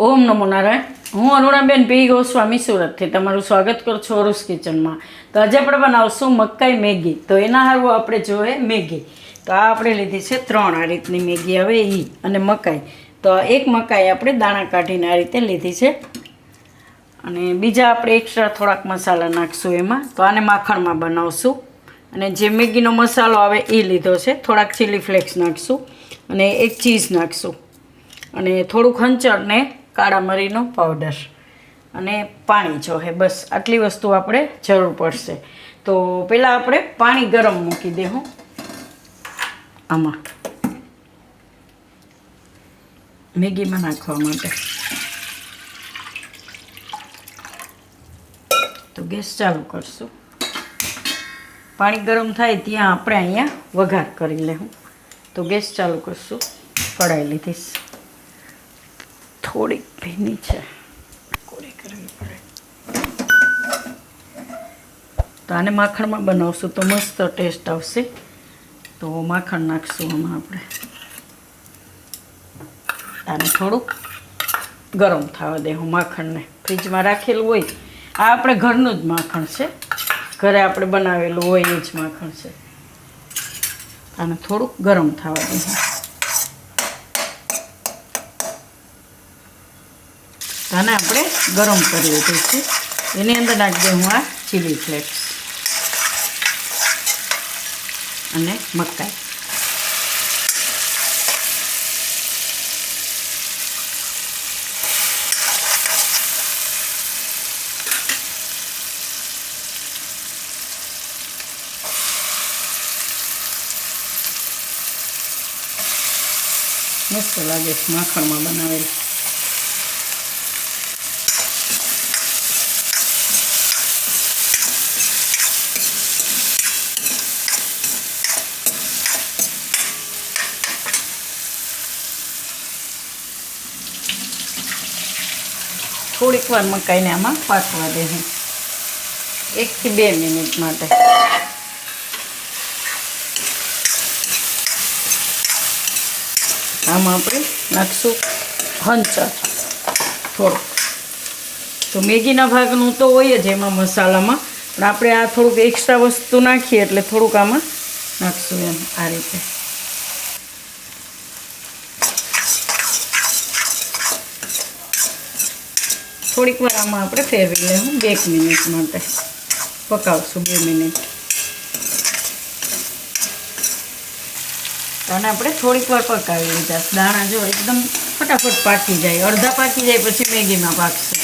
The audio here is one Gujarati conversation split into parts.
ઓમ નમો નારાયણ. હું અરુણાબેન પી ગોસ્વામી સુરતથી તમારું સ્વાગત કરું છું અરુસ કિચનમાં. તો આજે આપણે બનાવશું મકાઈ મેગી. તો એના હારું આપણે જોઈએ મેગી. તો આ આપણે લીધી છે 3 આ રીતની મેગી આવે એ અને મકાઈ. તો એક મકાઈ આપણે દાણા કાઢીને આ રીતે લીધી છે અને બીજા આપણે એક્સ્ટ્રા થોડાક મસાલા નાખશું એમાં. તો આને માખણમાં બનાવશું અને જે મેગીનો મસાલો આવે એ લીધો છે. થોડાક ચીલી ફ્લેક્સ નાખશું અને એક ચીઝ નાખશું અને થોડુંક હંચળ ને કાળા મરીનો પાવડર અને પાણી જોઈએ. બસ આટલી વસ્તુ આપણે જરૂર પડશે. તો પહેલાં આપણે પાણી ગરમ મૂકી દેવું આમાં મેગીમાં નાખવા માટે. તો ગેસ ચાલુ કરશું. પાણી ગરમ થાય ત્યાં આપણે અહીંયા વઘાર કરી લેવું. તો ગેસ ચાલુ કરશું. કઢાઈ લીધીશ, થોડીક ભીની છે, કોરી કરવી પડે. તો આને માખણમાં બનાવશું તો મસ્ત ટેસ્ટ આવશે. તો માખણ નાખશું આમાં આપણે. આને થોડુંક ગરમ થવા દેવું માખણને. ફ્રીજમાં રાખેલું હોય, આ આપણે ઘરનું જ માખણ છે, ઘરે આપણે બનાવેલું હોય એ જ માખણ છે. આને થોડુંક ગરમ થવા દેવું. આને આપણે ગરમ કરી લીધું છે. એની અંદર નાખી દઉં હું આ ચીલી ફ્લેક્સ અને મકાઈ. મસ્ત લાગે છે માખણમાં બનાવેલ. થોડીક વાર મકાઈને આમાં પાકવા દેવું, 1 થી 2 મિનિટ માટે. આમાં આપણે નાખશું હંચળ થોડુંક. તો મેગીના ભાગનું તો હોય જ એમાં મસાલામાં, પણ આપણે આ થોડુંક એક્સ્ટ્રા વસ્તુ નાખીએ એટલે થોડુંક આમાં નાખશું એમ આ રીતે. થોડીક વાર આમાં આપણે ફેરવી લેવું. 2 મિનિટ માટે પકાવશું, 2 મિનિટ. અને આપણે થોડીક વાર પકાવી લીધા. દાણા જો એકદમ ફટાફટ પાકી જાય, અડધા પાકી જાય પછી મેગીમાં પાકશે.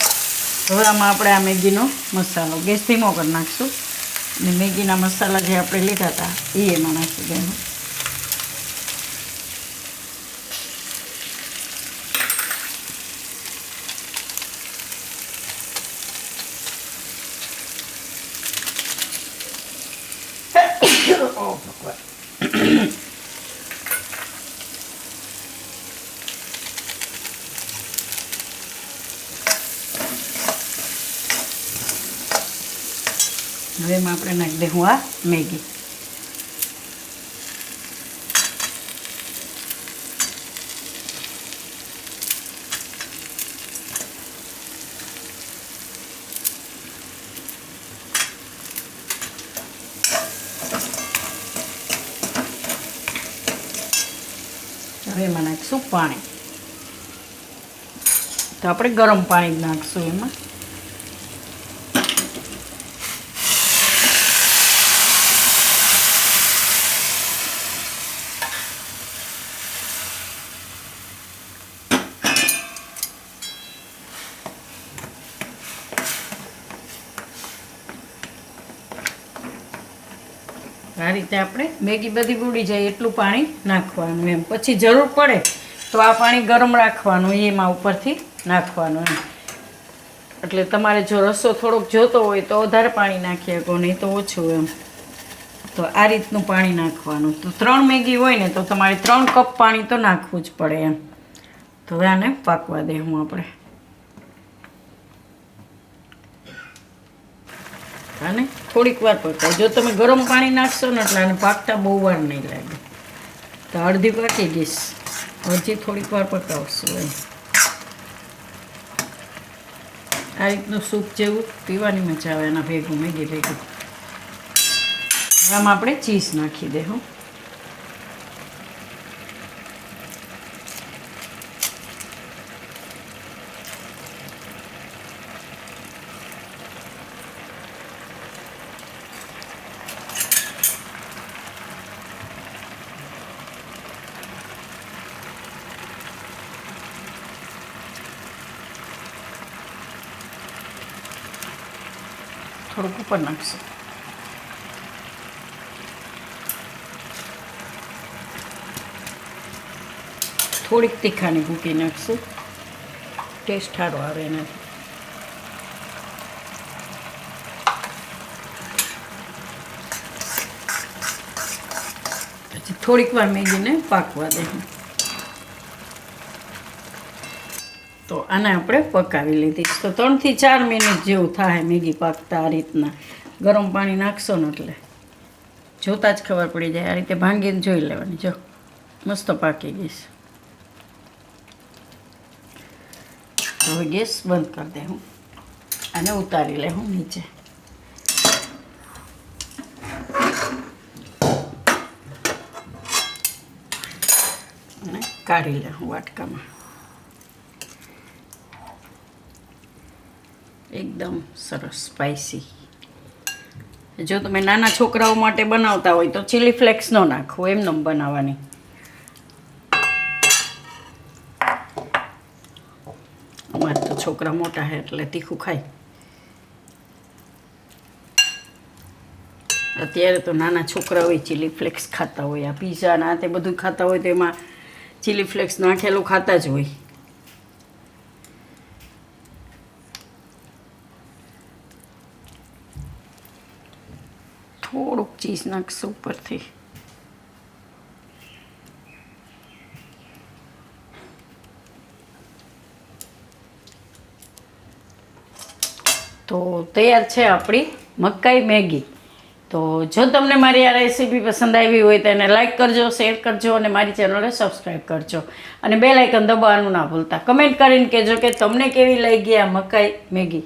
હવે આમાં આપણે આ મેગીનો મસાલો ગેસ ધીમો કરી નાખશું અને મેગીના મસાલા જે આપણે લીધા હતા એ એમાં નાખી દેવું. હવે એમાં આપણે નાખી દઈશું આ મેગી. હવે એમાં નાખીશું પાણી. તો આપણે ગરમ પાણી જ નાખીશું એમાં. આ રીતે આપણે મેગી બધી બુડી જાય એટલું પાણી નાખવાનું એમ. પછી જરૂર પડે તો આ પાણી ગરમ રાખવાનું, એમાં ઉપરથી નાખવાનું એમ. એટલે તમારે જો રસો થોડોક જોતો હોય તો વધારે પાણી નાખી શકો, નહીં તો ઓછું એમ. તો આ રીતનું પાણી નાખવાનું. તો 3 મેગી હોય ને તો તમારે 3 કપ પાણી તો નાખવું જ પડે એમ. તો હવે આને પાકવા દેવું આપણે. આને થોડીક વાર પકાય. જો તમે ગરમ પાણી નાખશો ને એટલે આને પાકતા બહુ વાર નહીં લાગે. તો અડધી પાકી ગઈશ, હજી થોડીક વાર પકાવશું. આ રીતનું સૂપ જેવું પીવાની મજા આવે એના ભેગું મેગી ભેગું. આમાં આપણે ચીઝ નાખી દે હું. થોડુંક ઉપર નાખશું. થોડીક તીખાની ભૂકી નાખશું, ટેસ્ટ સારો આવે એનાથી. પછી થોડીક વાર મેગીને પાકવા દે. તો આને આપણે પકાવી લીધી. તો 3 થી 4 મિનિટ જેવું થાય મેગી પાકતા. આ રીતના ગરમ પાણી નાખશો ને એટલે જોતાં જ ખબર પડી જાય. આ રીતે ભાંગીને જોઈ લેવાની. જો મસ્ત પાકી ગઈ છે. હવે ગેસ બંધ કરી દે હું. આને ઉતારી લે હું નીચે. અને કાઢી લે હું વાટકામાં. એકદમ સરસ સ્પાઇસી. જો તમે નાના છોકરાઓ માટે બનાવતા હોય તો ચીલી ફ્લેક્સ ન નાખો, એમને બનાવવાની. અમારે તો છોકરા મોટા છે એટલે તીખું ખાય. અત્યારે તો નાના છોકરા હોય ચીલી ફ્લેક્સ ખાતા હોય. આ પીઝા ના તે બધું ખાતા હોય તો એમાં ચીલી ફ્લેક્સ નાખેલું ખાતા જ હોય. થોડુંક ચીઝ નાખશું ઉપરથી. તો તૈયાર છે આપણી મકાઈ મેગી. તો જો તમને મારી આ રેસીપી પસંદ આવી હોય તો એને લાઈક કરજો, શેર કરજો અને મારી ચેનલને સબસ્ક્રાઈબ કરજો. અને બેલ આઇકન દબાવવાનું ના ભૂલતા. કમેન્ટ કરીને કહેજો કે તમને કેવી લાગી આ મકાઈ મેગી.